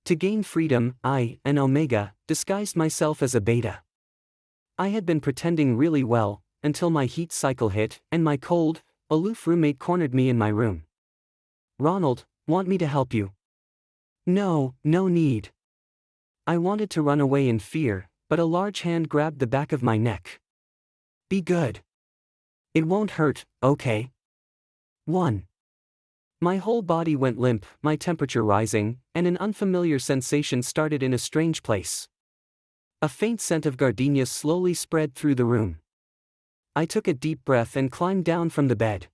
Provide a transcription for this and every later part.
To gain freedom, I, an Omega, disguised myself as a Beta. I had been pretending really well, until my heat cycle hit, and my cold, aloof roommate cornered me in my room. "Ronald, want me to help you?" "No, no need." I wanted to run away in fear, but a large hand grabbed the back of my neck. "Be good. It won't hurt, okay?" 1. My whole body went limp, my temperature rising, and an unfamiliar sensation started in a strange place. A faint scent of gardenia slowly spread through the room. I took a deep breath and climbed down from the bed.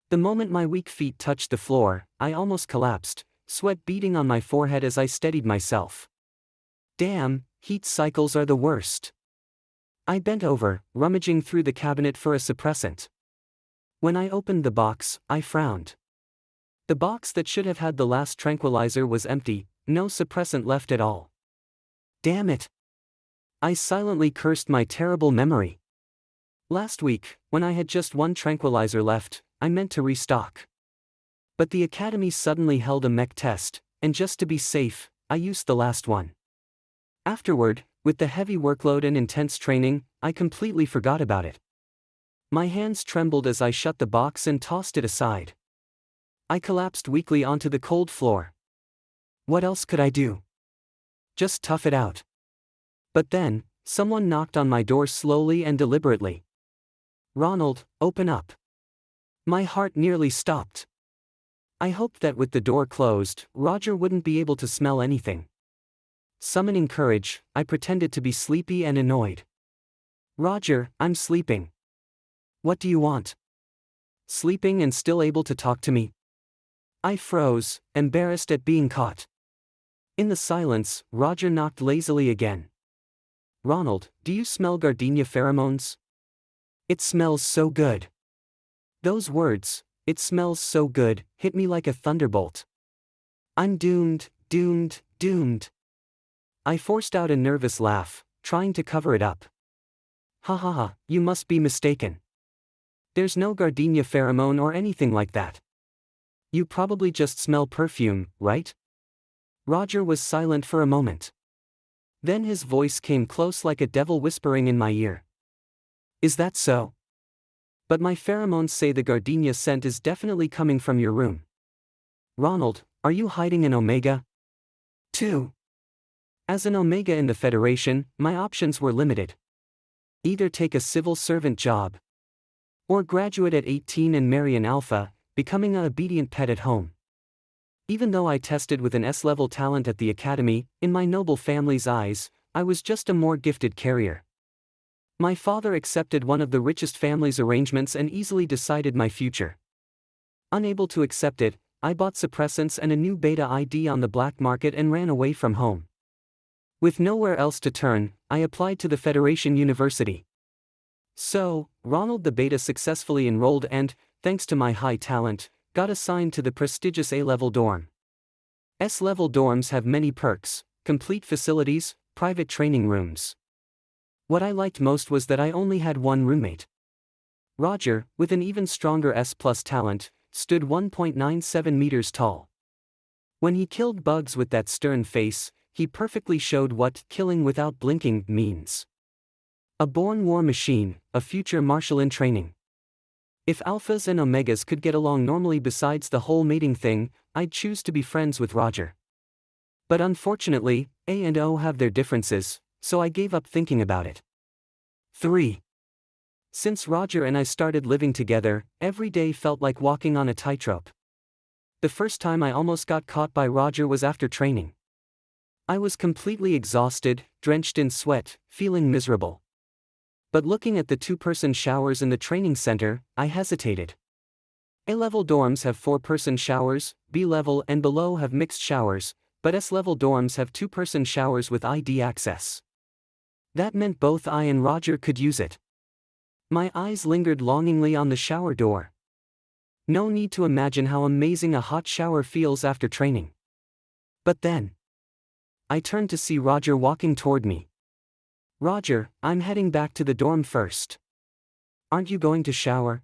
The moment my weak feet touched the floor, I almost collapsed, sweat beading on my forehead as I steadied myself. Damn, heat cycles are the worst. I bent over, rummaging through the cabinet for a suppressant. When I opened the box, I frowned. The box that should have had the last tranquilizer was empty, no suppressant left at all. Damn it! I silently cursed my terrible memory. Last week, when I had just one tranquilizer left, I meant to restock. But the academy suddenly held a mech test, and just to be safe, I used the last one. Afterward, with the heavy workload and intense training, I completely forgot about it. My hands trembled as I shut the box and tossed it aside. I collapsed weakly onto the cold floor. What else could I do? Just tough it out. But then, someone knocked on my door slowly and deliberately. "Ronald, open up." My heart nearly stopped. I hoped that with the door closed, Roger wouldn't be able to smell anything. Summoning courage, I pretended to be sleepy and annoyed. "Roger, I'm sleeping." "What do you want?" "Sleeping and still able to talk to me?" I froze, embarrassed at being caught. In the silence, Roger knocked lazily again. "Ronald, do you smell gardenia pheromones? It smells so good." Those words, "it smells so good," hit me like a thunderbolt. I'm doomed, doomed, doomed. I forced out a nervous laugh, trying to cover it up. "Ha ha ha, you must be mistaken. There's no gardenia pheromone or anything like that. You probably just smell perfume, right?" Roger was silent for a moment. Then his voice came close like a devil whispering in my ear. "Is that so? But my pheromones say the gardenia scent is definitely coming from your room. Ronald, are you hiding an Omega? 2. As an Omega in the Federation, my options were limited. Either take a civil servant job, or graduate at 18 and marry an alpha, becoming an obedient pet at home. Even though I tested with an S-level talent at the academy, in my noble family's eyes, I was just a more gifted carrier. My father accepted one of the richest families' arrangements and easily decided my future. Unable to accept it, I bought suppressants and a new beta ID on the black market and ran away from home. With nowhere else to turn, I applied to the Federation University. So, Ronald the beta successfully enrolled and, thanks to my high talent, got assigned to the prestigious A-level dorm. S-level dorms have many perks, complete facilities, private training rooms. What I liked most was that I only had one roommate. Roger, with an even stronger S+ talent, stood 1.97 meters tall. When he killed bugs with that stern face, he perfectly showed what killing without blinking means. A born war machine, a future marshal in training. If alphas and omegas could get along normally besides the whole mating thing, I'd choose to be friends with Roger. But unfortunately, A and O have their differences, so I gave up thinking about it. 3. Since Roger and I started living together, every day felt like walking on a tightrope. The first time I almost got caught by Roger was after training. I was completely exhausted, drenched in sweat, feeling miserable. But looking at the two-person showers in the training center, I hesitated. A-level dorms have 4-person showers, B-level and below have mixed showers, but S-level dorms have 2-person showers with ID access. That meant both I and Roger could use it. My eyes lingered longingly on the shower door. No need to imagine how amazing a hot shower feels after training. But then, I turned to see Roger walking toward me. "Roger, I'm heading back to the dorm first. Aren't you going to shower?"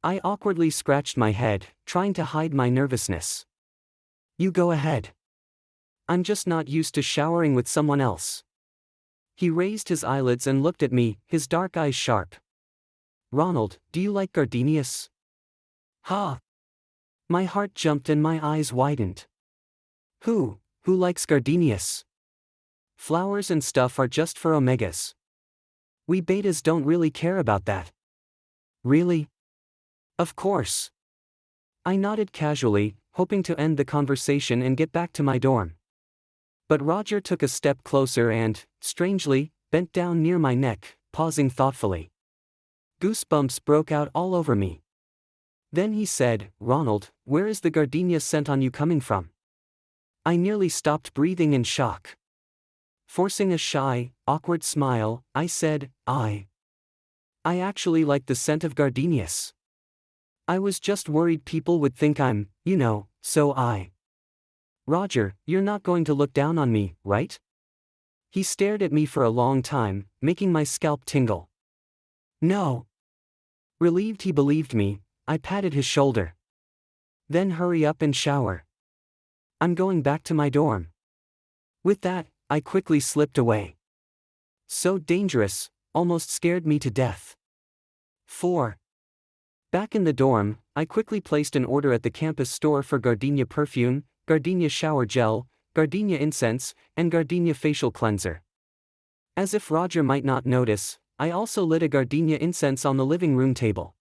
I awkwardly scratched my head, trying to hide my nervousness. "You go ahead. I'm just not used to showering with someone else. He raised his eyelids and looked at me, his dark eyes sharp. Ronald, do you like gardenias? Ha! My heart jumped and my eyes widened. Who likes gardenias? Flowers and stuff are just for omegas. We betas don't really care about that. Really? Of course. I nodded casually, hoping to end the conversation and get back to my dorm. But Roger took a step closer and, strangely, bent down near my neck, pausing thoughtfully. Goosebumps broke out all over me. Then he said, Ronald, where is the gardenia scent on you coming from? I nearly stopped breathing in shock. Forcing a shy, awkward smile, I said, I actually like the scent of gardenias. I was just worried people would think I'm, so Roger, you're not going to look down on me, right? He stared at me for a long time, making my scalp tingle. No. Relieved he believed me, I patted his shoulder. Then hurry up and shower. I'm going back to my dorm. With that, I quickly slipped away. So dangerous, almost scared me to death. 4. Back in the dorm, I quickly placed an order at the campus store for gardenia perfume, gardenia shower gel, gardenia incense, and gardenia facial cleanser. As if Roger might not notice, I also lit a gardenia incense on the living room table.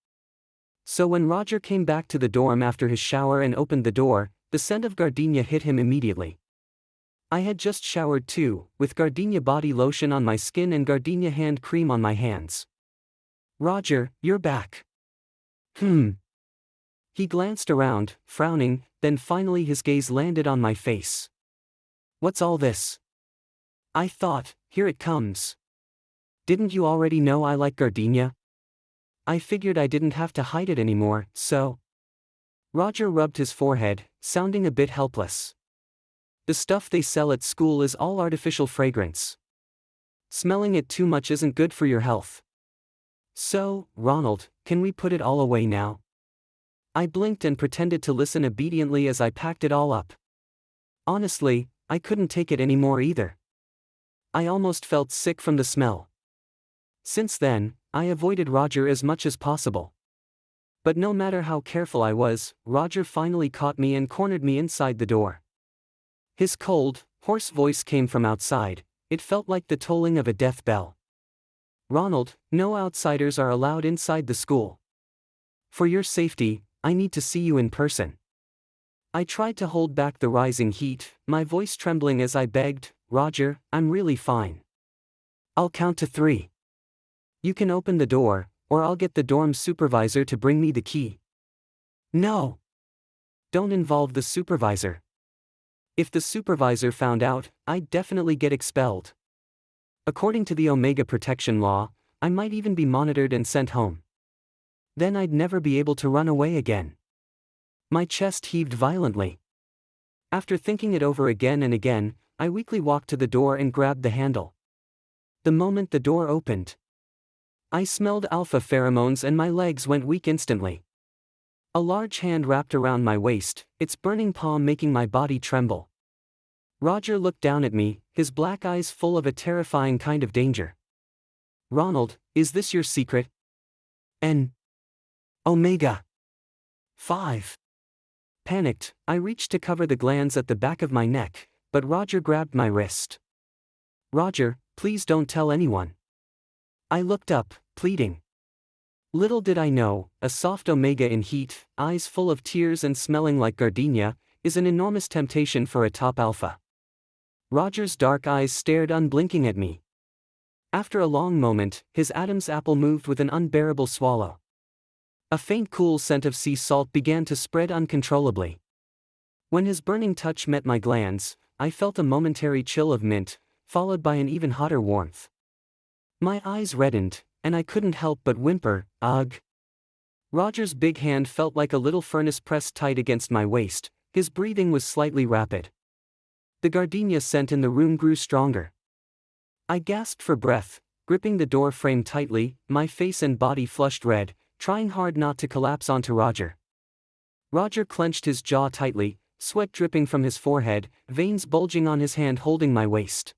So when Roger came back to the dorm after his shower and opened the door, the scent of gardenia hit him immediately. I had just showered too, with gardenia body lotion on my skin and gardenia hand cream on my hands. Roger, you're back. He glanced around, frowning, then finally his gaze landed on my face. What's all this? I thought, here it comes. Didn't you already know I like gardenia? I figured I didn't have to hide it anymore, so. Roger rubbed his forehead, sounding a bit helpless. The stuff they sell at school is all artificial fragrance. Smelling it too much isn't good for your health. So, Ronald, can we put it all away now? I blinked and pretended to listen obediently as I packed it all up. Honestly, I couldn't take it anymore either. I almost felt sick from the smell. Since then, I avoided Roger as much as possible. But no matter how careful I was, Roger finally caught me and cornered me inside the door. His cold, hoarse voice came from outside. It felt like the tolling of a death bell. Ronald, no outsiders are allowed inside the school. For your safety, I need to see you in person. I tried to hold back the rising heat, my voice trembling as I begged, Roger, I'm really fine. I'll count to 3. You can open the door, or I'll get the dorm supervisor to bring me the key. No. Don't involve the supervisor. If the supervisor found out, I'd definitely get expelled. According to the Omega protection law, I might even be monitored and sent home. Then I'd never be able to run away again. My chest heaved violently. After thinking it over again and again, I weakly walked to the door and grabbed the handle. The moment the door opened, I smelled alpha pheromones and my legs went weak instantly. A large hand wrapped around my waist, its burning palm making my body tremble. Roger looked down at me, his black eyes full of a terrifying kind of danger. Ronald, is this your secret? Omega. 5. Panicked, I reached to cover the glands at the back of my neck, but Roger grabbed my wrist. Roger, please don't tell anyone. I looked up, pleading. Little did I know, a soft Omega in heat, eyes full of tears and smelling like gardenia, is an enormous temptation for a top alpha. Roger's dark eyes stared unblinking at me. After a long moment, his Adam's apple moved with an unbearable swallow. A faint cool scent of sea salt began to spread uncontrollably. When his burning touch met my glands, I felt a momentary chill of mint, followed by an even hotter warmth. My eyes reddened, and I couldn't help but whimper, ugh. Roger's big hand felt like a little furnace pressed tight against my waist, his breathing was slightly rapid. The gardenia scent in the room grew stronger. I gasped for breath, gripping the door frame tightly, my face and body flushed red, trying hard not to collapse onto Roger. Roger clenched his jaw tightly, sweat dripping from his forehead, veins bulging on his hand holding my waist.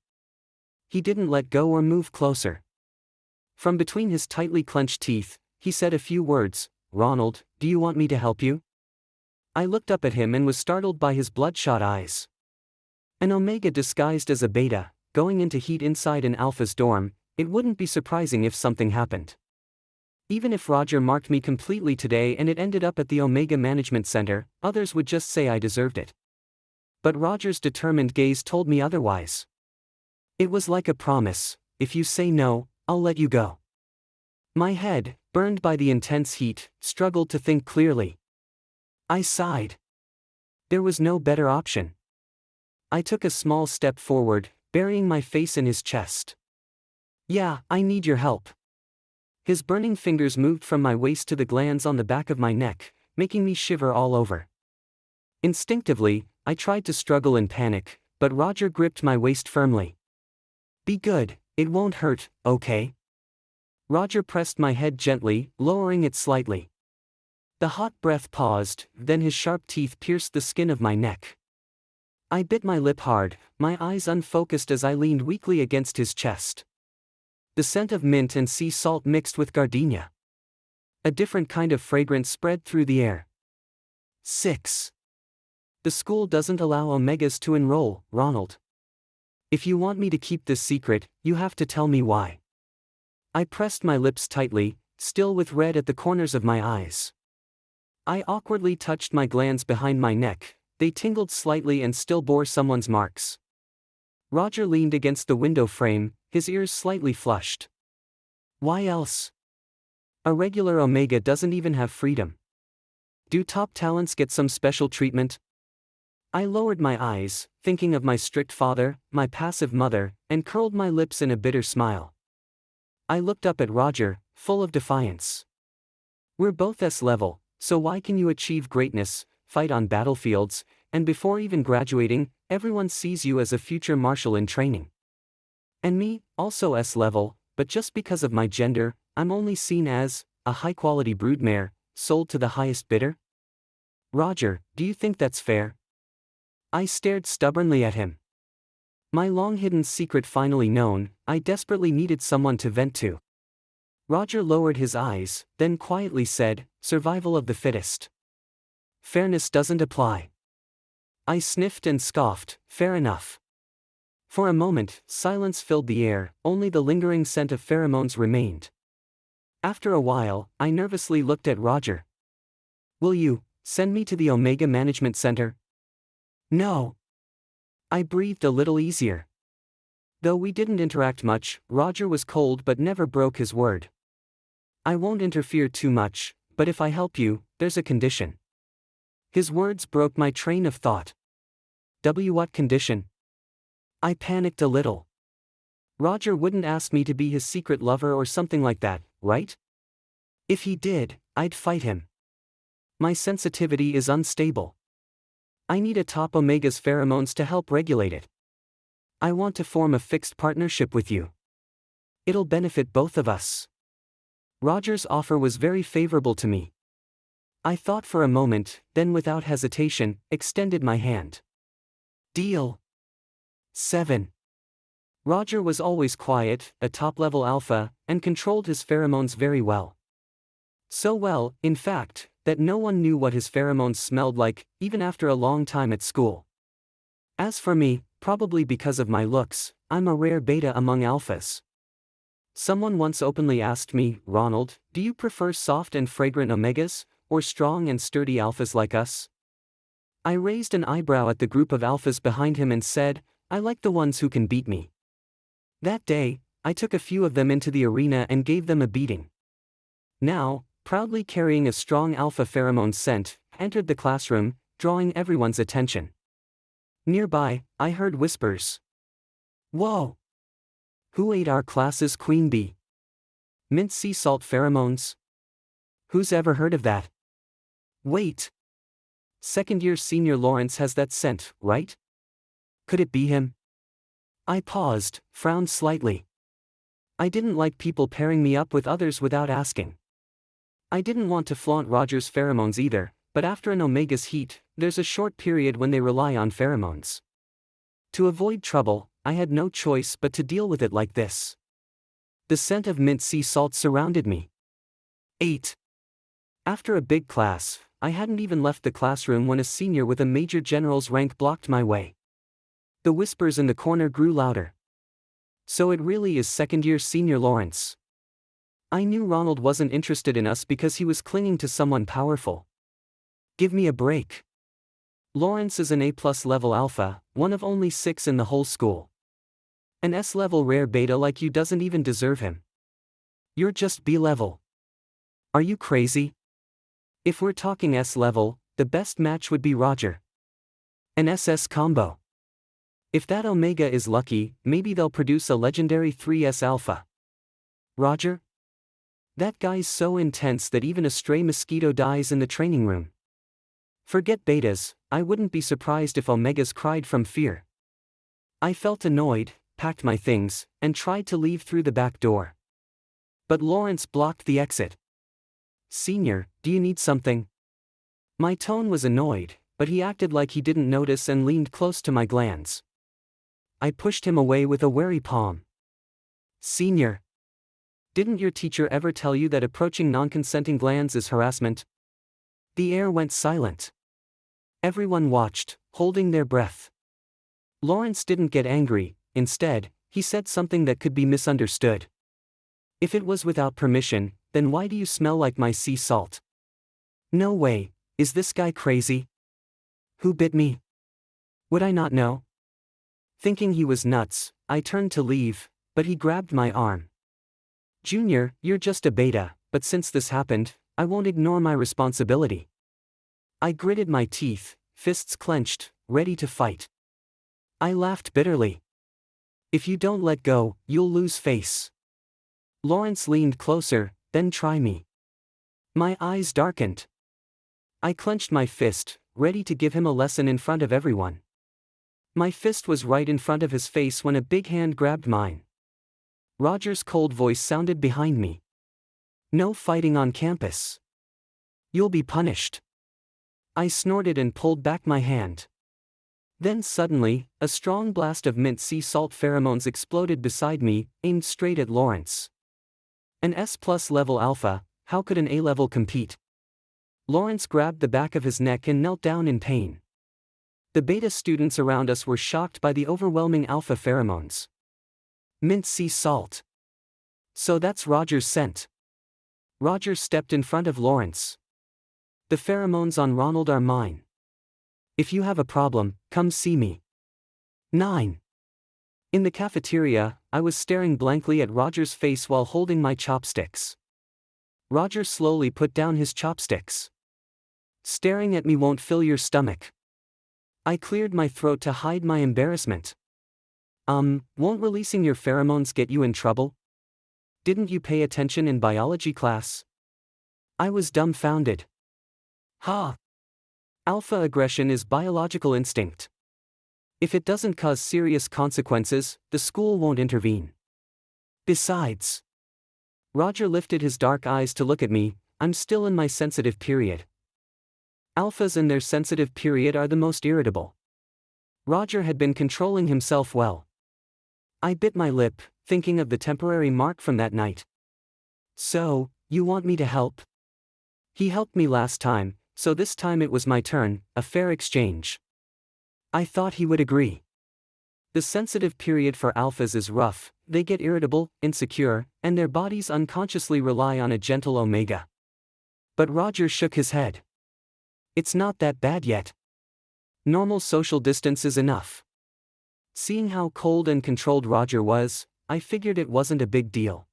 He didn't let go or move closer. From between his tightly clenched teeth, he said a few words. "Ronald, do you want me to help you?" I looked up at him and was startled by his bloodshot eyes. An Omega disguised as a Beta, going into heat inside an Alpha's dorm, it wouldn't be surprising if something happened. Even if Roger marked me completely today and it ended up at the Omega Management Center, others would just say I deserved it. But Roger's determined gaze told me otherwise. It was like a promise: if you say no, I'll let you go. My head, burned by the intense heat, struggled to think clearly. I sighed. There was no better option. I took a small step forward, burying my face in his chest. "Yeah, I need your help." His burning fingers moved from my waist to the glands on the back of my neck, making me shiver all over. Instinctively, I tried to struggle in panic, but Roger gripped my waist firmly. "Be good, it won't hurt, okay?" Roger pressed my head gently, lowering it slightly. The hot breath paused, then his sharp teeth pierced the skin of my neck. I bit my lip hard, my eyes unfocused as I leaned weakly against his chest. The scent of mint and sea salt mixed with gardenia. A different kind of fragrance spread through the air. 6. The school doesn't allow Omegas to enroll, Ronald. If you want me to keep this secret, you have to tell me why. I pressed my lips tightly, still with red at the corners of my eyes. I awkwardly touched my glands behind my neck, they tingled slightly and still bore someone's marks. Roger leaned against the window frame, his ears slightly flushed. Why else? A regular Omega doesn't even have freedom. Do top talents get some special treatment? I lowered my eyes, thinking of my strict father, my passive mother, and curled my lips in a bitter smile. I looked up at Roger, full of defiance. We're both S-level, so why can you achieve greatness, fight on battlefields, and before even graduating, everyone sees you as a future marshal in training? And me, also S-level, but just because of my gender, I'm only seen as a high-quality broodmare, sold to the highest bidder? Roger, do you think that's fair? I stared stubbornly at him. My long-hidden secret finally known, I desperately needed someone to vent to. Roger lowered his eyes, then quietly said, "Survival of the fittest. Fairness doesn't apply." I sniffed and scoffed, "Fair enough." For a moment, silence filled the air, only the lingering scent of pheromones remained. After a while, I nervously looked at Roger. "Will you send me to the Omega Management Center?" "No." I breathed a little easier. Though we didn't interact much, Roger was cold but never broke his word. "I won't interfere too much, but if I help you, there's a condition." His words broke my train of thought. What condition? I panicked a little. Roger wouldn't ask me to be his secret lover or something like that, right? If he did, I'd fight him. My sensitivity is unstable. I need a top Omega's pheromones to help regulate it. I want to form a fixed partnership with you. It'll benefit both of us. Roger's offer was very favorable to me. I thought for a moment, then without hesitation, extended my hand. Deal. 7. Roger was always quiet, a top-level alpha, and controlled his pheromones very well. So well, in fact, that no one knew what his pheromones smelled like, even after a long time at school. As for me, probably because of my looks, I'm a rare beta among alphas. Someone once openly asked me, "Ronald, do you prefer soft and fragrant Omegas, or strong and sturdy alphas like us?" I raised an eyebrow at the group of alphas behind him and said, "I like the ones who can beat me." That day, I took a few of them into the arena and gave them a beating. Now, proudly carrying a strong alpha pheromone scent, entered the classroom, drawing everyone's attention. Nearby, I heard whispers. "Whoa! Who ate our class's queen bee? Mint sea salt pheromones? Who's ever heard of that? Wait! Second-year senior Lawrence has that scent, right? Could it be him?" I paused, frowned slightly. I didn't like people pairing me up with others without asking. I didn't want to flaunt Roger's pheromones either, but after an Omega's heat, there's a short period when they rely on pheromones. To avoid trouble, I had no choice but to deal with it like this. The scent of mint sea salt surrounded me. 8. After a big class, I hadn't even left the classroom when a senior with a major general's rank blocked my way. The whispers in the corner grew louder. So it really is second-year senior Lawrence. I knew Ronald wasn't interested in us because he was clinging to someone powerful. Give me a break. Lawrence is an A+ level alpha, one of only 6 in the whole school. An S level rare beta like you doesn't even deserve him. You're just B level. Are you crazy? If we're talking S level, the best match would be Roger. An SS combo. If that Omega is lucky, maybe they'll produce a legendary 3S alpha. Roger? That guy's so intense that even a stray mosquito dies in the training room. Forget betas, I wouldn't be surprised if Omegas cried from fear. I felt annoyed, packed my things, and tried to leave through the back door. But Lawrence blocked the exit. Senior, do you need something? My tone was annoyed, but he acted like he didn't notice and leaned close to my glands. I pushed him away with a wary palm. Senior. Didn't your teacher ever tell you that approaching non-consenting glands is harassment? The air went silent. Everyone watched, holding their breath. Lawrence didn't get angry, instead, he said something that could be misunderstood. If it was without permission, then why do you smell like my sea salt? No way, is this guy crazy? Who bit me? Would I not know? Thinking he was nuts, I turned to leave, but he grabbed my arm. Junior, you're just a beta, but since this happened, I won't ignore my responsibility. I gritted my teeth, fists clenched, ready to fight. I laughed bitterly. If you don't let go, you'll lose face. Lawrence leaned closer, then try me. My eyes darkened. I clenched my fist, ready to give him a lesson in front of everyone. My fist was right in front of his face when a big hand grabbed mine. Roger's cold voice sounded behind me. No fighting on campus. You'll be punished. I snorted and pulled back my hand. Then suddenly, a strong blast of mint sea salt pheromones exploded beside me, aimed straight at Lawrence. An S+ level alpha, how could an A level compete? Lawrence grabbed the back of his neck and knelt down in pain. The beta students around us were shocked by the overwhelming alpha pheromones. Mint sea salt. So that's Roger's scent. Roger stepped in front of Lawrence. The pheromones on Ronald are mine. If you have a problem, come see me. 9. In the cafeteria, I was staring blankly at Roger's face while holding my chopsticks. Roger slowly put down his chopsticks. Staring at me won't fill your stomach. I cleared my throat to hide my embarrassment. Won't releasing your pheromones get you in trouble? Didn't you pay attention in biology class? I was dumbfounded. Ha! Alpha aggression is biological instinct. If it doesn't cause serious consequences, the school won't intervene. Besides, Roger lifted his dark eyes to look at me, I'm still in my sensitive period. Alphas in their sensitive period are the most irritable. Roger had been controlling himself well. I bit my lip, thinking of the temporary mark from that night. So, you want me to help? He helped me last time, so this time it was my turn, a fair exchange. I thought he would agree. The sensitive period for alphas is rough, they get irritable, insecure, and their bodies unconsciously rely on a gentle omega. But Roger shook his head. It's not that bad yet. Normal social distance is enough. Seeing how cold and controlled Roger was, I figured it wasn't a big deal.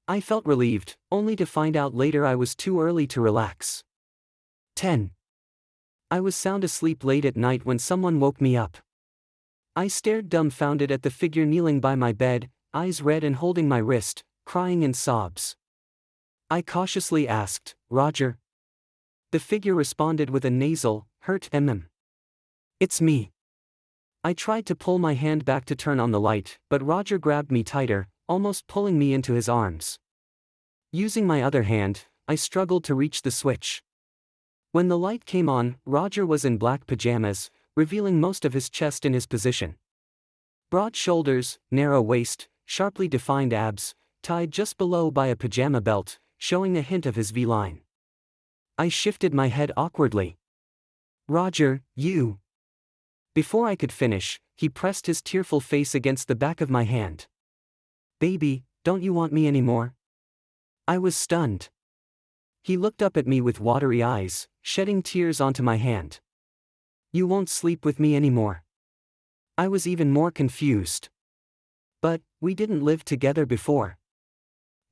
I felt relieved, only to find out later I was too early to relax. 10. I was sound asleep late at night when someone woke me up. I stared dumbfounded at the figure kneeling by my bed, eyes red and holding my wrist, crying in sobs. I cautiously asked, Roger? The figure responded with a nasal, hurt It's me. I tried to pull my hand back to turn on the light, but Roger grabbed me tighter, almost pulling me into his arms. Using my other hand, I struggled to reach the switch. When the light came on, Roger was in black pajamas, revealing most of his chest in his position. Broad shoulders, narrow waist, sharply defined abs, tied just below by a pajama belt, showing a hint of his V-line. I shifted my head awkwardly. "Roger, you." Before I could finish, he pressed his tearful face against the back of my hand. "Baby, don't you want me anymore?" I was stunned. He looked up at me with watery eyes, shedding tears onto my hand. "You won't sleep with me anymore." I was even more confused. "But, we didn't live together before."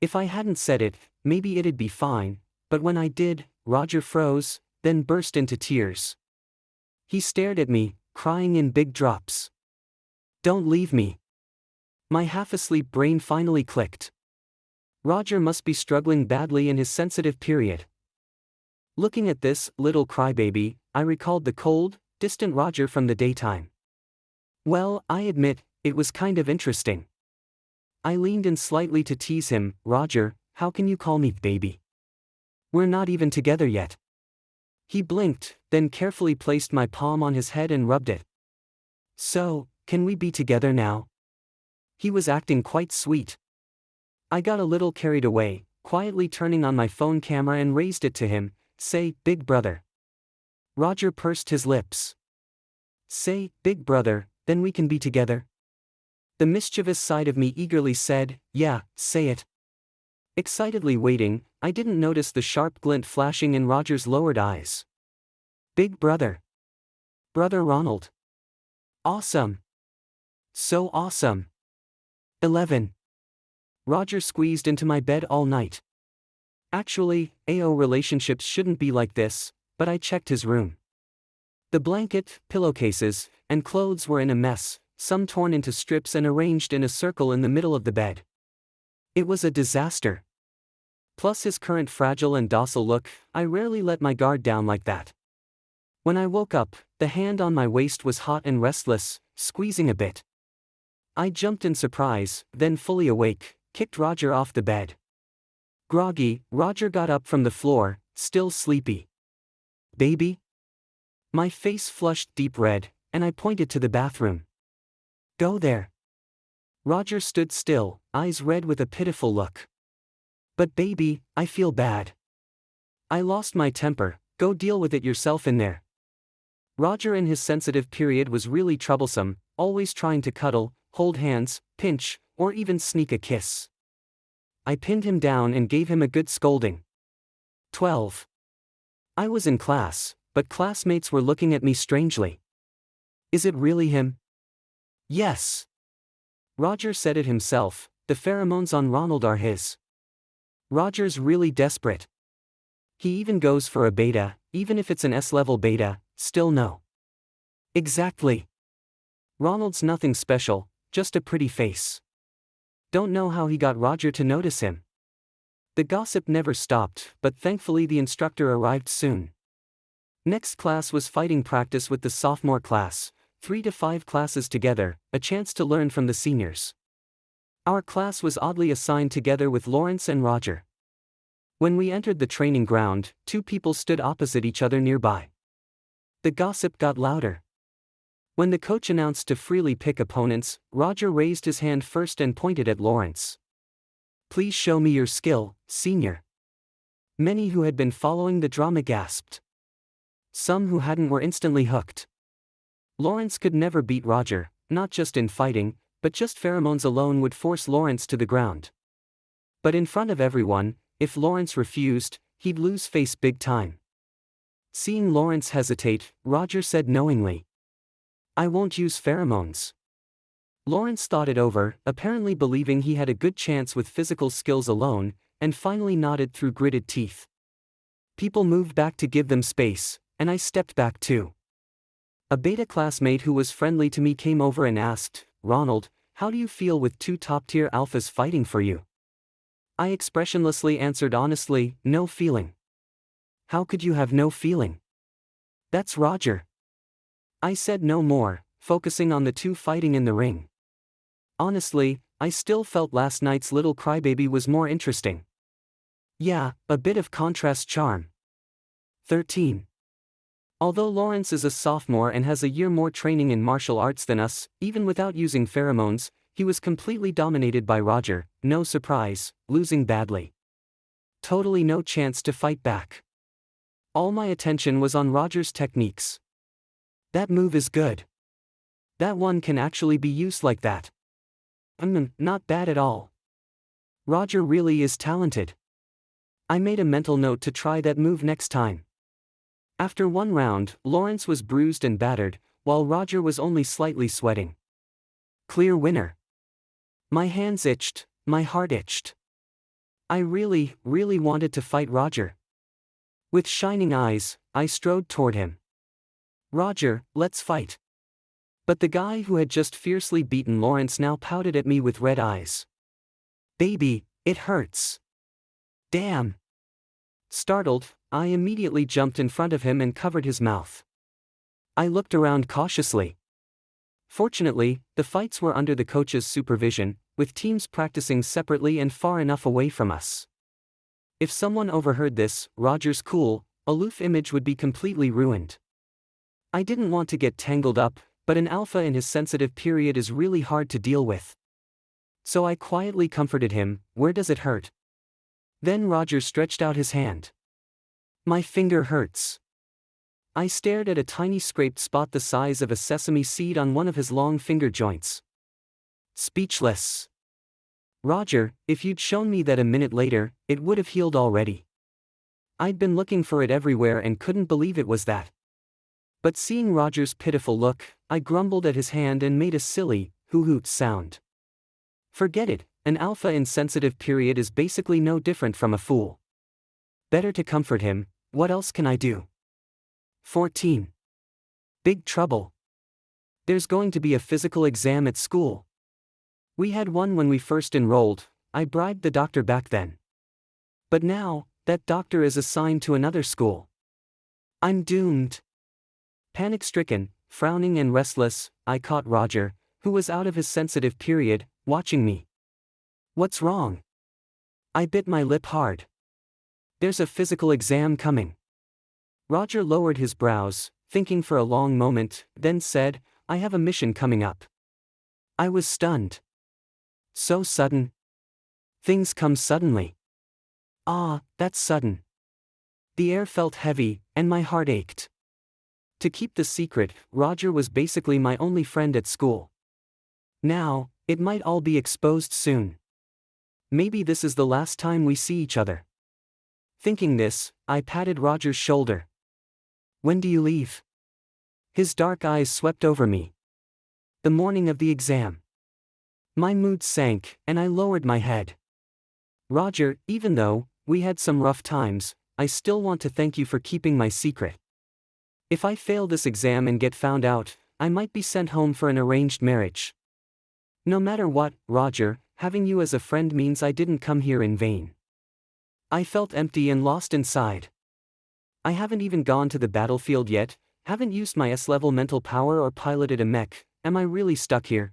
If I hadn't said it, maybe it'd be fine, but when I did, Roger froze, then burst into tears. He stared at me, crying in big drops. "Don't leave me." My half-asleep brain finally clicked. Roger must be struggling badly in his sensitive period. Looking at this little crybaby, I recalled the cold, distant Roger from the daytime. Well, I admit, it was kind of interesting. I leaned in slightly to tease him. "Roger, how can you call me baby? We're not even together yet." He blinked, then carefully placed my palm on his head and rubbed it. "So, can we be together now?" He was acting quite sweet. I got a little carried away, quietly turning on my phone camera and raised it to him. "Say, big brother." Roger pursed his lips. "Say, big brother, then we can be together." The mischievous side of me eagerly said, "Yeah, say it." Excitedly waiting, I didn't notice the sharp glint flashing in Roger's lowered eyes. "Big brother. Brother Ronald. Awesome. So awesome." 11. Roger squeezed into my bed all night. Actually, AO relationships shouldn't be like this, but I checked his room. The blanket, pillowcases, and clothes were in a mess, some torn into strips and arranged in a circle in the middle of the bed. It was a disaster. Plus his current fragile and docile look, I rarely let my guard down like that. When I woke up, the hand on my waist was hot and restless, squeezing a bit. I jumped in surprise, then fully awake, kicked Roger off the bed. Groggy, Roger got up from the floor, still sleepy. "Baby?" My face flushed deep red, and I pointed to the bathroom. "Go there." Roger stood still, eyes red with a pitiful look. "But baby, I feel bad." I lost my temper. "Go deal with it yourself in there." Roger in his sensitive period was really troublesome, always trying to cuddle, hold hands, pinch, or even sneak a kiss. I pinned him down and gave him a good scolding. 12. I was in class, but classmates were looking at me strangely. "Is it really him?" "Yes." Roger said it himself, the pheromones on Ronald are his. Roger's really desperate. He even goes for a beta, even if it's an S-level beta, still no. Exactly. Ronald's nothing special, just a pretty face. Don't know how he got Roger to notice him. The gossip never stopped, but thankfully the instructor arrived soon. Next class was fighting practice with the sophomore class, 3 to 5 classes together, a chance to learn from the seniors. Our class was oddly assigned together with Lawrence and Roger. When we entered the training ground, 2 people stood opposite each other nearby. The gossip got louder. When the coach announced to freely pick opponents, Roger raised his hand first and pointed at Lawrence. "Please show me your skill, senior." Many who had been following the drama gasped. Some who hadn't were instantly hooked. Lawrence could never beat Roger, not just in fighting, but just pheromones alone would force Lawrence to the ground. But in front of everyone, if Lawrence refused, he'd lose face big time. Seeing Lawrence hesitate, Roger said knowingly, "I won't use pheromones." Lawrence thought it over, apparently believing he had a good chance with physical skills alone, and finally nodded through gritted teeth. People moved back to give them space, and I stepped back too. A beta classmate who was friendly to me came over and asked, "Ronald, how do you feel with 2 top-tier alphas fighting for you?" I expressionlessly answered honestly, "No feeling." "How could you have no feeling? That's Roger." I said no more, focusing on the 2 fighting in the ring. Honestly, I still felt last night's little crybaby was more interesting. Yeah, a bit of contrast charm. 13. Although Lawrence is a sophomore and has a year more training in martial arts than us, even without using pheromones, he was completely dominated by Roger, no surprise, losing badly. Totally no chance to fight back. All my attention was on Roger's techniques. That move is good. That one can actually be used like that. Not bad at all. Roger really is talented. I made a mental note to try that move next time. After one round, Lawrence was bruised and battered, while Roger was only slightly sweating. Clear winner. My hands itched, my heart itched. I really wanted to fight Roger. With shining eyes, I strode toward him. Roger, let's fight. But the guy who had just fiercely beaten Lawrence now pouted at me with red eyes. Baby, it hurts. Damn. Startled, I immediately jumped in front of him and covered his mouth. I looked around cautiously. Fortunately, the fights were under the coach's supervision, with teams practicing separately and far enough away from us. If someone overheard this, Roger's cool, aloof image would be completely ruined. I didn't want to get tangled up, but an alpha in his sensitive period is really hard to deal with. So I quietly comforted him, "Where does it hurt?" Then Roger stretched out his hand. "My finger hurts." I stared at a tiny scraped spot the size of a sesame seed on one of his long finger joints. Speechless. Roger, if you'd shown me that a minute later, it would have healed already. I'd been looking for it everywhere and couldn't believe it was that. But seeing Roger's pitiful look, I grumbled at his hand and made a silly, hoo-hoot sound. Forget it, an alpha in sensitive period is basically no different from a fool. Better to comfort him, what else can I do? 14. Big trouble. There's going to be a physical exam at school. We had one when we first enrolled. I bribed the doctor back then. But now, that doctor is assigned to another school. I'm doomed. Panic-stricken, frowning and restless, I caught Roger, who was out of his sensitive period, watching me. What's wrong? I bit my lip hard. There's a physical exam coming. Roger lowered his brows, thinking for a long moment, then said, I have a mission coming up. I was stunned. So sudden. Things come suddenly. Ah, that's sudden. The air felt heavy, and my heart ached. To keep the secret, Roger was basically my only friend at school. Now, it might all be exposed soon. Maybe this is the last time we see each other. Thinking this, I patted Roger's shoulder. When do you leave? His dark eyes swept over me. The morning of the exam. My mood sank, and I lowered my head. Roger, even though we had some rough times, I still want to thank you for keeping my secret. If I fail this exam and get found out, I might be sent home for an arranged marriage. No matter what, Roger, having you as a friend means I didn't come here in vain. I felt empty and lost inside. I haven't even gone to the battlefield yet, haven't used my S-level mental power or piloted a mech. Am I really stuck here?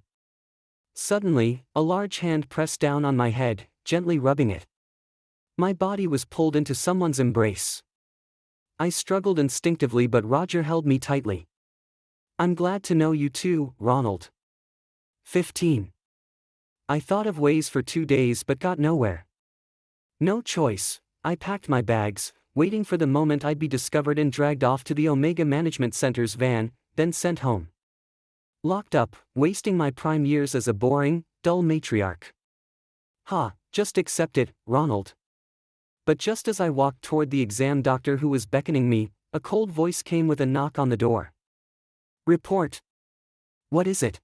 Suddenly, a large hand pressed down on my head, gently rubbing it. My body was pulled into someone's embrace. I struggled instinctively, but Roger held me tightly. I'm glad to know you too, Ronald. 15. I thought of ways for 2 days but got nowhere. No choice, I packed my bags, waiting for the moment I'd be discovered and dragged off to the Omega Management Center's van, then sent home. Locked up, wasting my prime years as a boring, dull matriarch. Just accept it, Ronald. But just as I walked toward the exam doctor who was beckoning me, a cold voice came with a knock on the door. Report. What is it?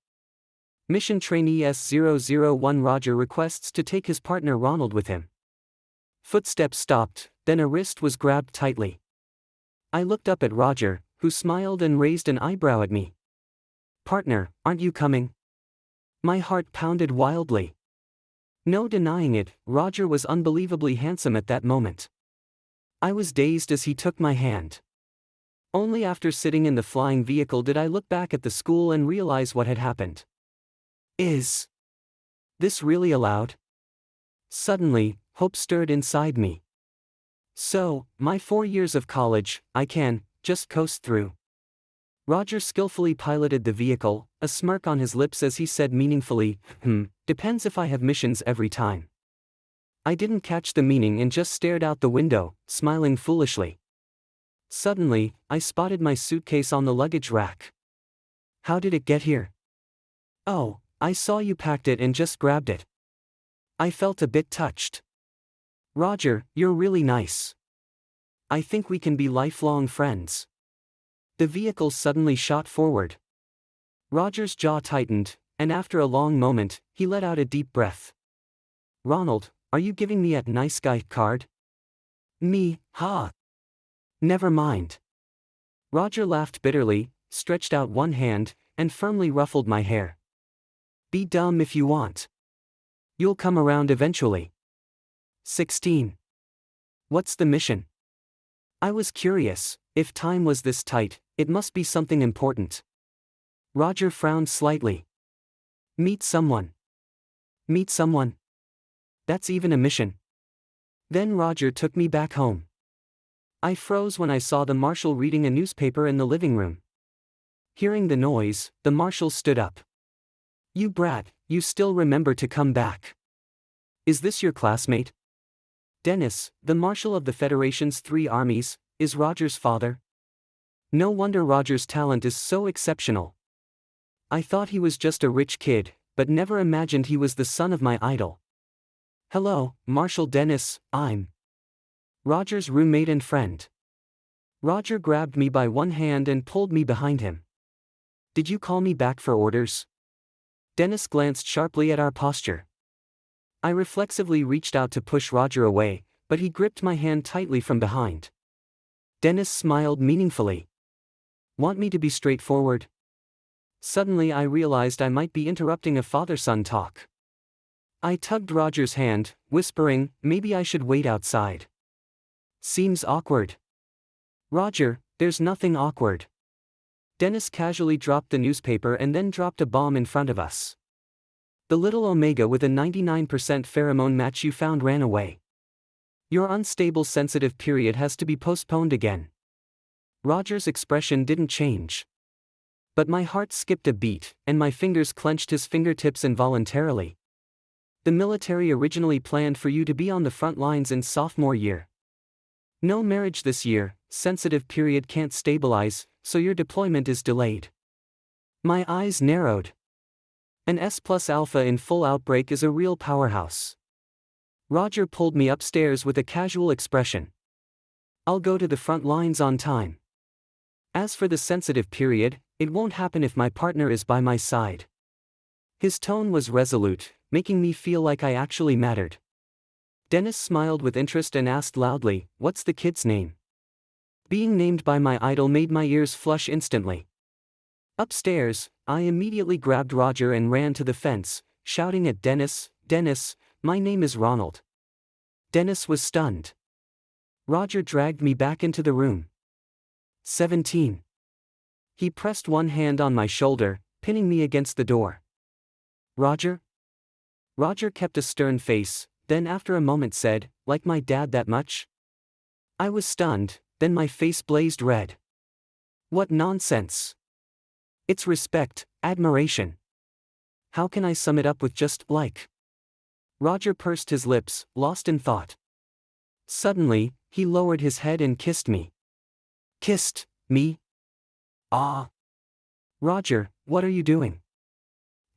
Mission Trainee S001 Roger requests to take his partner Ronald with him. Footsteps stopped, then a wrist was grabbed tightly. I looked up at Roger, who smiled and raised an eyebrow at me. Partner, aren't you coming? My heart pounded wildly. No denying it, Roger was unbelievably handsome at that moment. I was dazed as he took my hand. Only after sitting in the flying vehicle did I look back at the school and realize what had happened. Is this really allowed? Suddenly, hope stirred inside me. So, my 4 years of college, I can just coast through. Roger skillfully piloted the vehicle, a smirk on his lips as he said meaningfully, depends if I have missions every time. I didn't catch the meaning and just stared out the window, smiling foolishly. Suddenly, I spotted my suitcase on the luggage rack. How did it get here? Oh, I saw you packed it and just grabbed it. I felt a bit touched. Roger, you're really nice. I think we can be lifelong friends. The vehicle suddenly shot forward. Roger's jaw tightened, and after a long moment, he let out a deep breath. Ronald, are you giving me a nice guy card? Me, ha. Never mind. Roger laughed bitterly, stretched out one hand, and firmly ruffled my hair. Be dumb if you want. You'll come around eventually. 16. What's the mission? I was curious. If time was this tight, it must be something important. Roger frowned slightly. Meet someone. Meet someone? That's even a mission. Then Roger took me back home. I froze when I saw the marshal reading a newspaper in the living room. Hearing the noise, the marshal stood up. You brat, you still remember to come back. Is this your classmate? Dennis, the marshal of the Federation's 3 armies, is Roger's father. No wonder Roger's talent is so exceptional. I thought he was just a rich kid, but never imagined he was the son of my idol. Hello, Marshal Dennis, I'm Roger's roommate and friend. Roger grabbed me by one hand and pulled me behind him. Did you call me back for orders? Dennis glanced sharply at our posture. I reflexively reached out to push Roger away, but he gripped my hand tightly from behind. Dennis smiled meaningfully. Want me to be straightforward? Suddenly I realized I might be interrupting a father-son talk. I tugged Roger's hand, whispering, maybe I should wait outside. Seems awkward. Roger, there's nothing awkward. Dennis casually dropped the newspaper and then dropped a bomb in front of us. The little Omega with a 99% pheromone match you found ran away. Your unstable sensitive period has to be postponed again. Roger's expression didn't change. But my heart skipped a beat, and my fingers clenched his fingertips involuntarily. The military originally planned for you to be on the front lines in sophomore year. No marriage this year, sensitive period can't stabilize, so your deployment is delayed. My eyes narrowed. An S+ alpha in full outbreak is a real powerhouse. Roger pulled me upstairs with a casual expression. I'll go to the front lines on time. As for the sensitive period, it won't happen if my partner is by my side. His tone was resolute, making me feel like I actually mattered. Dennis smiled with interest and asked loudly, what's the kid's name? Being named by my idol made my ears flush instantly. Upstairs, I immediately grabbed Roger and ran to the fence, shouting at Dennis, Dennis, my name is Ronald. Dennis was stunned. Roger dragged me back into the room. 17. He pressed one hand on my shoulder, pinning me against the door. Roger? Roger kept a stern face, then after a moment said, like my dad that much? I was stunned, then my face blazed red. What nonsense. It's respect, admiration. How can I sum it up with just like? Roger pursed his lips, lost in thought. Suddenly, he lowered his head and kissed me. Kissed me? Ah. Roger, what are you doing?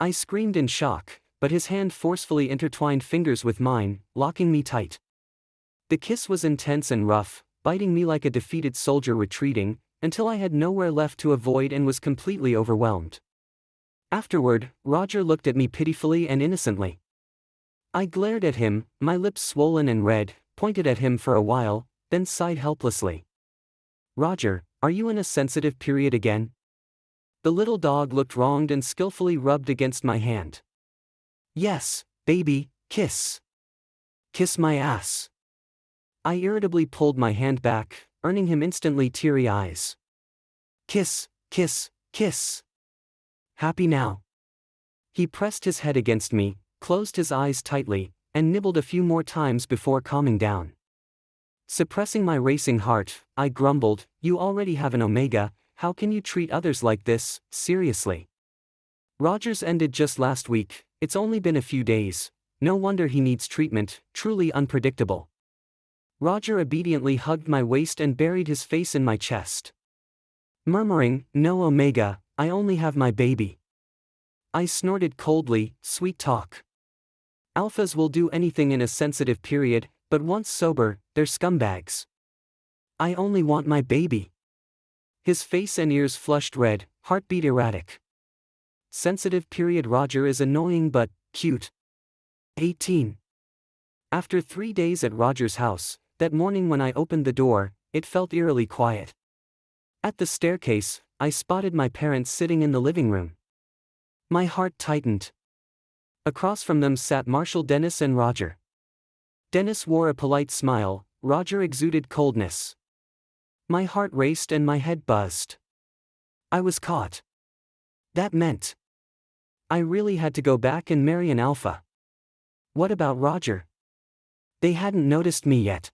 I screamed in shock, but his hand forcefully intertwined fingers with mine, locking me tight. The kiss was intense and rough, biting me like a defeated soldier retreating, until I had nowhere left to avoid and was completely overwhelmed. Afterward, Roger looked at me pitifully and innocently. I glared at him, my lips swollen and red, pointed at him for a while, then sighed helplessly. Roger, are you in a sensitive period again? The little dog looked wronged and skillfully rubbed against my hand. Yes, baby, kiss. Kiss my ass. I irritably pulled my hand back, earning him instantly teary eyes. Kiss, kiss, kiss. Happy now? He pressed his head against me, closed his eyes tightly, and nibbled a few more times before calming down. Suppressing my racing heart, I grumbled, "You already have an Omega, how can you treat others like this, seriously? Roger's ended just last week, it's only been a few days. No wonder he needs treatment, truly unpredictable." Roger obediently hugged my waist and buried his face in my chest. Murmuring, "No Omega, I only have my baby." I snorted coldly, "Sweet talk. Alphas will do anything in a sensitive period, but once sober, they're scumbags. I only want my baby." His face and ears flushed red, heartbeat erratic. Sensitive period. Roger is annoying but cute. 18. After 3 days at Roger's house, that morning when I opened the door, it felt eerily quiet. At the staircase, I spotted my parents sitting in the living room. My heart tightened. Across from them sat Marshall, Dennis and Roger. Dennis wore a polite smile, Roger exuded coldness. My heart raced and my head buzzed. I was caught. That meant I really had to go back and marry an alpha. What about Roger? They hadn't noticed me yet.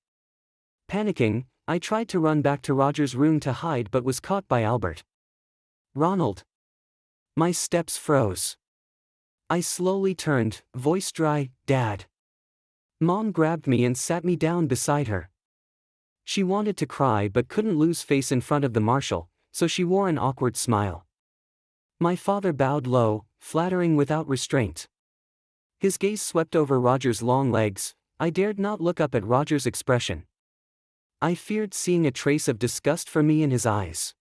Panicking, I tried to run back to Roger's room to hide but was caught by Albert. "Ronald." My steps froze. I slowly turned, voice dry, "Dad." Mom grabbed me and sat me down beside her. She wanted to cry but couldn't lose face in front of the marshal, so she wore an awkward smile. My father bowed low, flattering without restraint. His gaze swept over Roger's long legs. I dared not look up at Roger's expression. I feared seeing a trace of disgust for me in his eyes.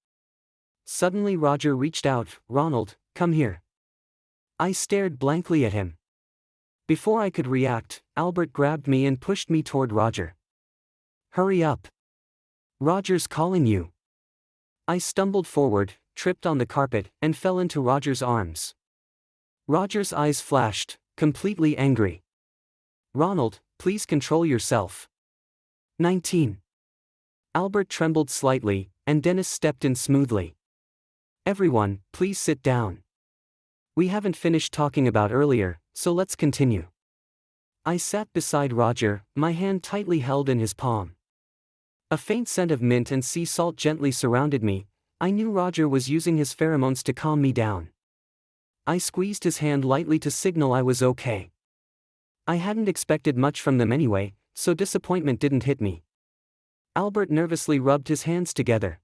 Suddenly Roger reached out, "Ronald, come here." I stared blankly at him. Before I could react, Albert grabbed me and pushed me toward Roger. "Hurry up. Roger's calling you." I stumbled forward, tripped on the carpet, and fell into Roger's arms. Roger's eyes flashed, completely angry. "Ronald, please control yourself." 19. Albert trembled slightly, and Dennis stepped in smoothly. "Everyone, please sit down. We haven't finished talking about earlier, so let's continue." I sat beside Roger, my hand tightly held in his palm. A faint scent of mint and sea salt gently surrounded me. I knew Roger was using his pheromones to calm me down. I squeezed his hand lightly to signal I was okay. I hadn't expected much from them anyway, so disappointment didn't hit me. Albert nervously rubbed his hands together.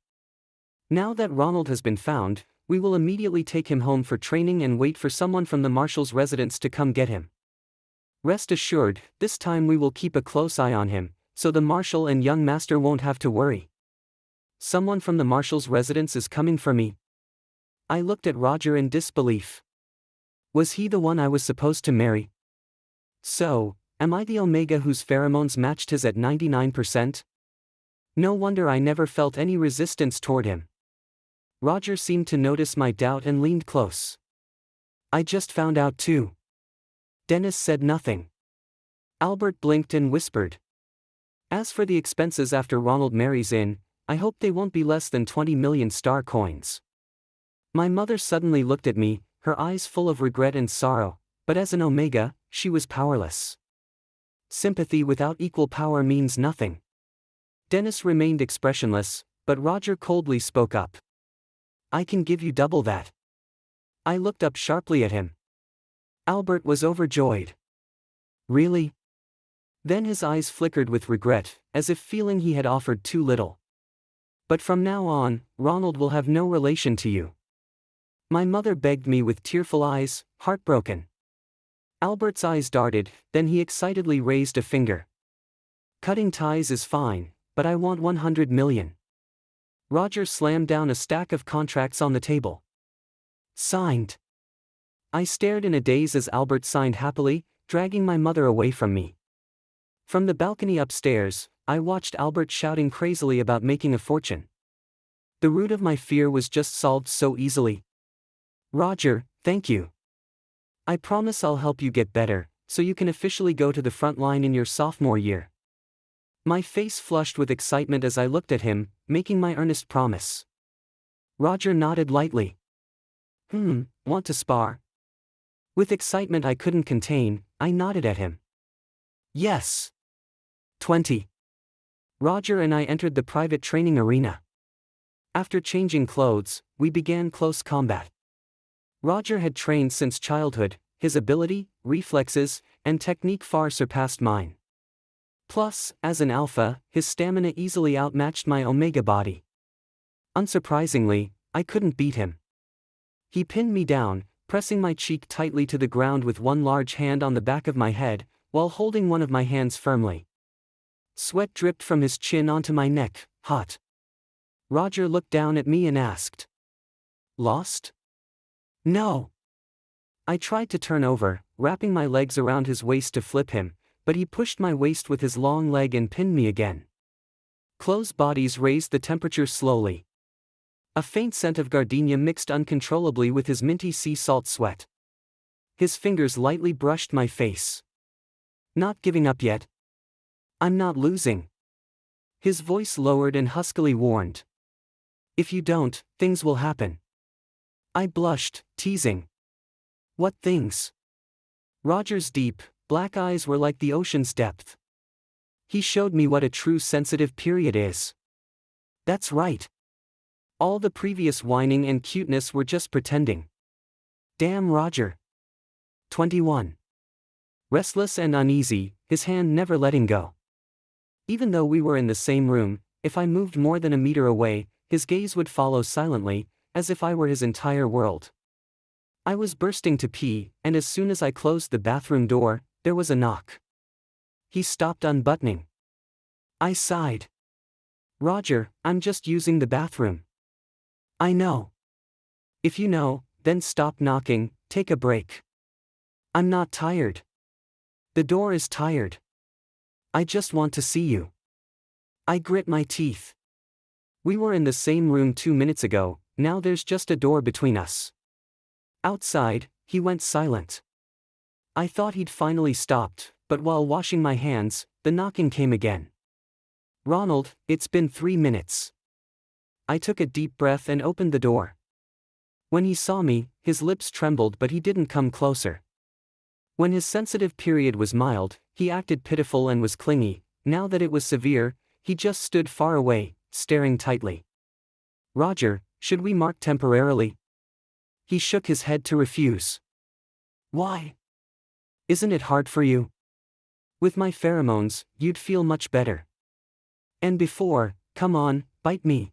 "Now that Ronald has been found, we will immediately take him home for training and wait for someone from the marshal's residence to come get him. Rest assured, this time we will keep a close eye on him, so the marshal and young master won't have to worry." "Someone from the marshal's residence is coming for me?" I looked at Roger in disbelief. Was he the one I was supposed to marry? So, am I the Omega whose pheromones matched his at 99%? No wonder I never felt any resistance toward him. Roger seemed to notice my doubt and leaned close. "I just found out too." Dennis said nothing. Albert blinked and whispered, "As for the expenses after Ronald marries in, I hope they won't be less than 20 million star coins." My mother suddenly looked at me, her eyes full of regret and sorrow, but as an Omega, she was powerless. Sympathy without equal power means nothing. Dennis remained expressionless, but Roger coldly spoke up. "I can give you double that." I looked up sharply at him. Albert was overjoyed. "Really?" Then his eyes flickered with regret, as if feeling he had offered too little. "But from now on, Ronald will have no relation to you." My mother begged me with tearful eyes, heartbroken. Albert's eyes darted, then he excitedly raised a finger. "Cutting ties is fine, but I want 100 million. Roger slammed down a stack of contracts on the table. "Signed." I stared in a daze as Albert signed happily, dragging my mother away from me. From the balcony upstairs, I watched Albert shouting crazily about making a fortune. The root of my fear was just solved so easily. "Roger, thank you. I promise I'll help you get better, so you can officially go to the front line in your sophomore year." My face flushed with excitement as I looked at him, making my earnest promise. Roger nodded lightly. Want to spar?" With excitement I couldn't contain, I nodded at him. "Yes." 20. Roger and I entered the private training arena. After changing clothes, we began close combat. Roger had trained since childhood, his ability, reflexes, and technique far surpassed mine. Plus, as an alpha, his stamina easily outmatched my Omega body. Unsurprisingly, I couldn't beat him. He pinned me down, pressing my cheek tightly to the ground with one large hand on the back of my head, while holding one of my hands firmly. Sweat dripped from his chin onto my neck, hot. Roger looked down at me and asked, "Lost?" "No." I tried to turn over, wrapping my legs around his waist to flip him, but he pushed my waist with his long leg and pinned me again. Close bodies raised the temperature slowly. A faint scent of gardenia mixed uncontrollably with his minty sea salt sweat. His fingers lightly brushed my face. "Not giving up yet? I'm not losing." His voice lowered and huskily warned. "If you don't, things will happen." I blushed, teasing. "What things?" Roger's deep, black eyes were like the ocean's depth. He showed me what a true sensitive period is. That's right. All the previous whining and cuteness were just pretending. Damn Roger. 21. Restless and uneasy, his hand never letting go. Even though we were in the same room, if I moved more than a meter away, his gaze would follow silently, as if I were his entire world. I was bursting to pee, and as soon as I closed the bathroom door, there was a knock. He stopped unbuttoning. I sighed. "Roger, I'm just using the bathroom." "I know. If you know, then stop knocking, take a break." "I'm not tired." "The door is tired. I just want to see you." I grit my teeth. We were in the same room 2 minutes ago, now there's just a door between us. Outside, he went silent. I thought he'd finally stopped, but while washing my hands, the knocking came again. "Ronald, it's been 3 minutes." I took a deep breath and opened the door. When he saw me, his lips trembled but he didn't come closer. When his sensitive period was mild, he acted pitiful and was clingy. Now that it was severe, he just stood far away, staring tightly. "Roger, should we mark temporarily?" He shook his head to refuse. "Why? Isn't it hard for you? With my pheromones, you'd feel much better. And before, come on, bite me."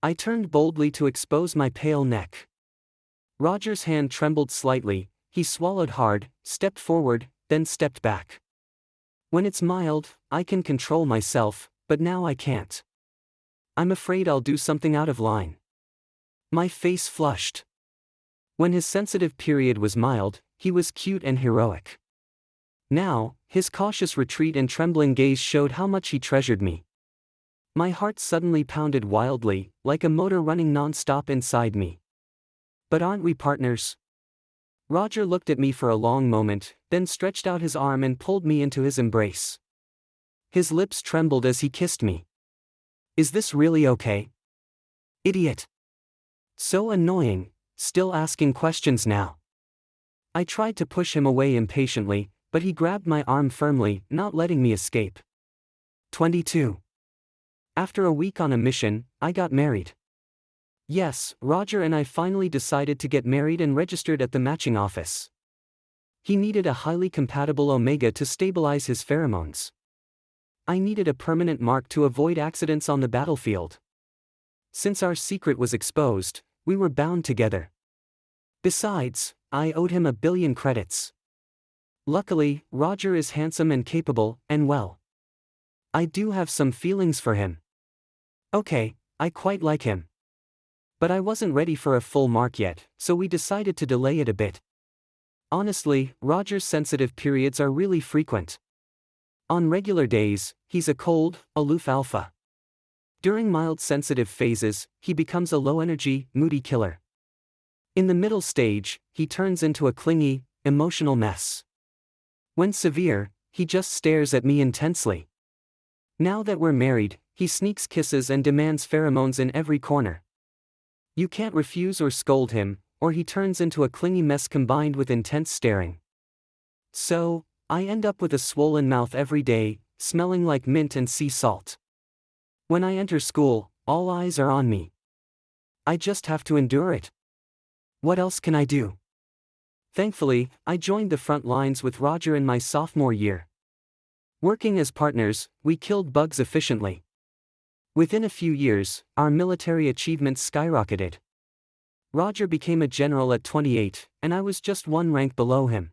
I turned boldly to expose my pale neck. Roger's hand trembled slightly, he swallowed hard, stepped forward, then stepped back. When it's mild, I can control myself, but now I can't. I'm afraid I'll do something out of line. My face flushed. When his sensitive period was mild, he was cute and heroic. Now, his cautious retreat and trembling gaze showed how much he treasured me. My heart suddenly pounded wildly, like a motor running non-stop inside me. "But aren't we partners?" Roger looked at me for a long moment, then stretched out his arm and pulled me into his embrace. His lips trembled as he kissed me. "Is this really okay?" Idiot. So annoying, still asking questions now. I tried to push him away impatiently, but he grabbed my arm firmly, not letting me escape. 22. After a week on a mission, I got married. Yes, Roger and I finally decided to get married and registered at the matching office. He needed a highly compatible Omega to stabilize his pheromones. I needed a permanent mark to avoid accidents on the battlefield. Since our secret was exposed, we were bound together. Besides, I owed him 1 billion credits. Luckily, Roger is handsome and capable, and well. I do have some feelings for him. Okay, I quite like him. But I wasn't ready for a full mark yet, so we decided to delay it a bit. Honestly, Roger's sensitive periods are really frequent. On regular days, he's a cold, aloof alpha. During mild sensitive phases, he becomes a low-energy, moody killer. In the middle stage, he turns into a clingy, emotional mess. When severe, he just stares at me intensely. Now that we're married, he sneaks kisses and demands pheromones in every corner. You can't refuse or scold him, or he turns into a clingy mess combined with intense staring. So, I end up with a swollen mouth every day, smelling like mint and sea salt. When I enter school, all eyes are on me. I just have to endure it. What else can I do? Thankfully, I joined the front lines with Roger in my sophomore year. Working as partners, we killed bugs efficiently. Within a few years, our military achievements skyrocketed. Roger became a general at 28, and I was just one rank below him.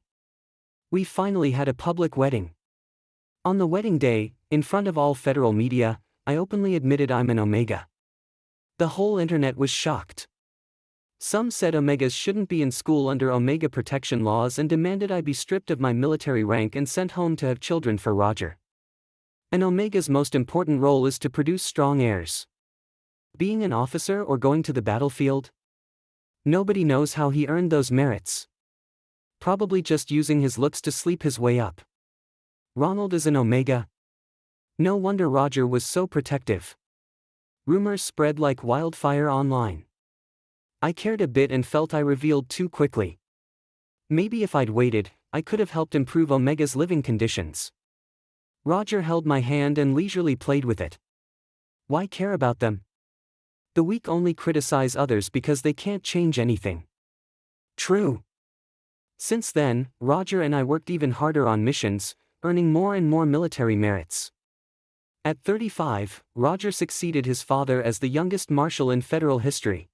We finally had a public wedding. On the wedding day, in front of all federal media, I openly admitted I'm an Omega. The whole internet was shocked. Some said Omegas shouldn't be in school under Omega protection laws and demanded I be stripped of my military rank and sent home to have children for Roger. An Omega's most important role is to produce strong heirs. Being an officer or going to the battlefield? Nobody knows how he earned those merits. Probably just using his looks to sleep his way up. Ronald is an Omega. No wonder Roger was so protective. Rumors spread like wildfire online. I cared a bit and felt I revealed too quickly. Maybe if I'd waited, I could have helped improve Omega's living conditions. Roger held my hand and leisurely played with it. Why care about them? The weak only criticize others because they can't change anything. True. Since then, Roger and I worked even harder on missions, earning more and more military merits. At 35, Roger succeeded his father as the youngest marshal in federal history.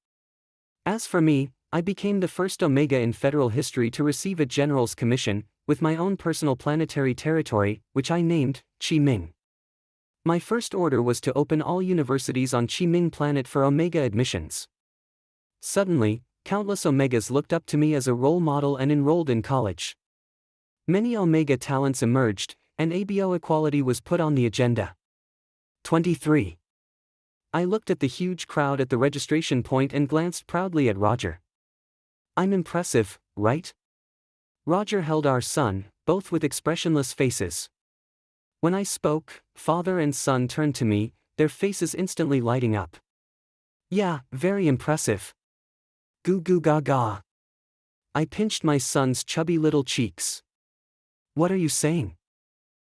As for me, I became the first Omega in federal history to receive a general's commission, with my own personal planetary territory, which I named Chi-Ming. My first order was to open all universities on Chi-Ming planet for Omega admissions. Suddenly, countless Omegas looked up to me as a role model and enrolled in college. Many Omega talents emerged, and ABO equality was put on the agenda. 23. I looked at the huge crowd at the registration point and glanced proudly at Roger. I'm impressive, right? Roger held our son, both with expressionless faces. When I spoke, father and son turned to me, their faces instantly lighting up. Yeah, very impressive. Goo goo gaga. I pinched my son's chubby little cheeks. What are you saying?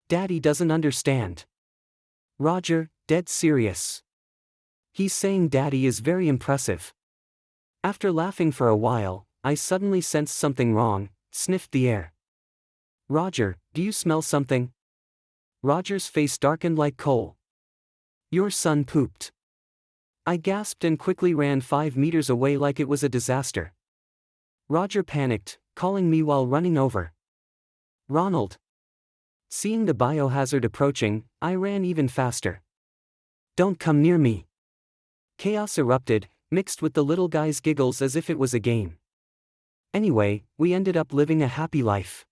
Daddy doesn't understand. Roger, dead serious. He's saying Daddy is very impressive. After laughing for a while, I suddenly sensed something wrong, sniffed the air. Roger, do you smell something? Roger's face darkened like coal. Your son pooped. I gasped and quickly ran 5 meters away like it was a disaster. Roger panicked, calling me while running over. Ronald. Seeing the biohazard approaching, I ran even faster. Don't come near me. Chaos erupted, mixed with the little guy's giggles as if it was a game. Anyway, we ended up living a happy life.